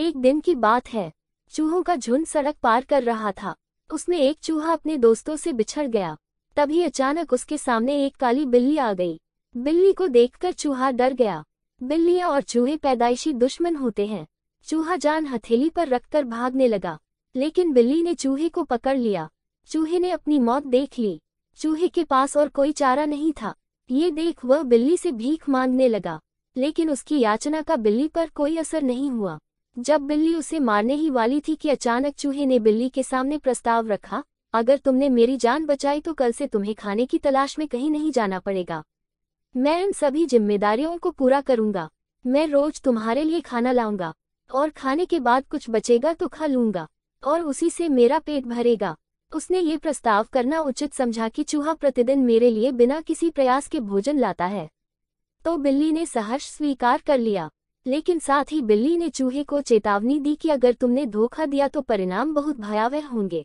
एक दिन की बात है। चूहों का झुंड सड़क पार कर रहा था। उसमें एक चूहा अपने दोस्तों से बिछड़ गया। तभी अचानक उसके सामने एक काली बिल्ली आ गई। बिल्ली को देखकर चूहा डर गया। बिल्लियां और चूहे पैदाइशी दुश्मन होते हैं। चूहा जान हथेली पर रखकर भागने लगा, लेकिन बिल्ली ने चूहे को पकड़ लिया। चूहे ने अपनी मौत देख ली। चूहे के पास और कोई चारा नहीं था। ये देख वह बिल्ली से भीख मांगने लगा, लेकिन उसकी याचना का बिल्ली पर कोई असर नहीं हुआ। जब बिल्ली उसे मारने ही वाली थी कि अचानक चूहे ने बिल्ली के सामने प्रस्ताव रखा, अगर तुमने मेरी जान बचाई तो कल से तुम्हें खाने की तलाश में कहीं नहीं जाना पड़ेगा। मैं इन सभी जिम्मेदारियों को पूरा करूंगा। मैं रोज तुम्हारे लिए खाना लाऊंगा, और खाने के बाद कुछ बचेगा तो खा लूंगा, और उसी से मेरा पेट भरेगा। उसने ये प्रस्ताव करना उचित समझा कि चूहा प्रतिदिन मेरे लिए बिना किसी प्रयास के भोजन लाता है। तो बिल्ली ने सहर्ष स्वीकार कर लिया, लेकिन साथ ही बिल्ली ने चूहे को चेतावनी दी कि अगर तुमने धोखा दिया तो परिणाम बहुत भयावह होंगे।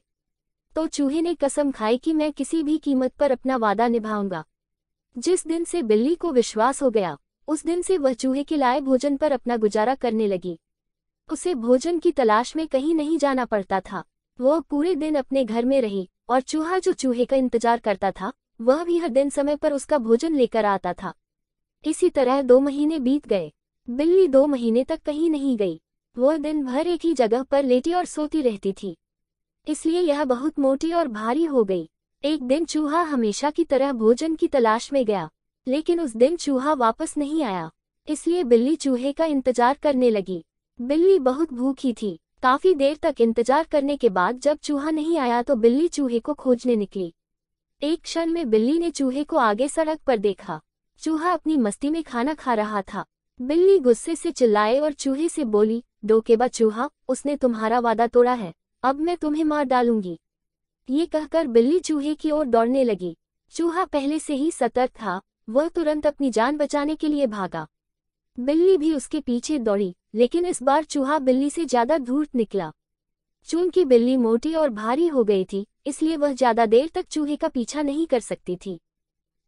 तो चूहे ने कसम खाई कि मैं किसी भी कीमत पर अपना वादा निभाऊंगा। जिस दिन से बिल्ली को विश्वास हो गया, उस दिन से वह चूहे के लाए भोजन पर अपना गुजारा करने लगी। उसे भोजन की तलाश में कहीं नहीं जाना पड़ता था। वह पूरे दिन अपने घर में रही, और चूहा जो चूहे का इंतजार करता था, वह भी हर दिन समय पर उसका भोजन लेकर आता था। इसी तरह 2 महीने बीत गए। बिल्ली 2 महीने तक कहीं नहीं गई। वह दिन भर एक ही जगह पर लेटी और सोती रहती थी, इसलिए यह बहुत मोटी और भारी हो गई। एक दिन चूहा हमेशा की तरह भोजन की तलाश में गया, लेकिन उस दिन चूहा वापस नहीं आया। इसलिए बिल्ली चूहे का इंतजार करने लगी। बिल्ली बहुत भूखी थी। काफी देर तक इंतजार करने के बाद जब चूहा नहीं आया तो बिल्ली चूहे को खोजने निकली। एक क्षण में बिल्ली ने चूहे को आगे सड़क पर देखा। चूहा अपनी मस्ती में खाना खा रहा था। बिल्ली गुस्से से चिल्लाए और चूहे से बोली, डोकेबा चूहा, उसने तुम्हारा वादा तोड़ा है, अब मैं तुम्हें मार डालूंगी। ये कहकर बिल्ली चूहे की ओर दौड़ने लगी। चूहा पहले से ही सतर्क था। वह तुरंत अपनी जान बचाने के लिए भागा। बिल्ली भी उसके पीछे दौड़ी, लेकिन इस बार चूहा बिल्ली से ज्यादा धूर्त निकला। चूंकि बिल्ली मोटी और भारी हो गई थी, इसलिए वह ज्यादा देर तक चूहे का पीछा नहीं कर सकती थी,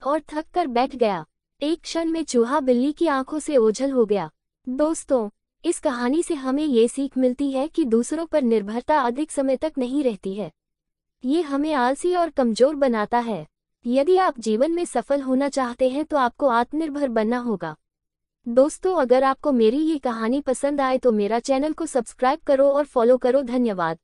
और थक कर बैठ गया। एक क्षण में चूहा बिल्ली की आंखों से ओझल हो गया। दोस्तों, इस कहानी से हमें ये सीख मिलती है कि दूसरों पर निर्भरता अधिक समय तक नहीं रहती है। ये हमें आलसी और कमजोर बनाता है। यदि आप जीवन में सफल होना चाहते हैं तो आपको आत्मनिर्भर बनना होगा। दोस्तों, अगर आपको मेरी ये कहानी पसंद आए तो मेरा चैनल को सब्सक्राइब करो और फॉलो करो। धन्यवाद।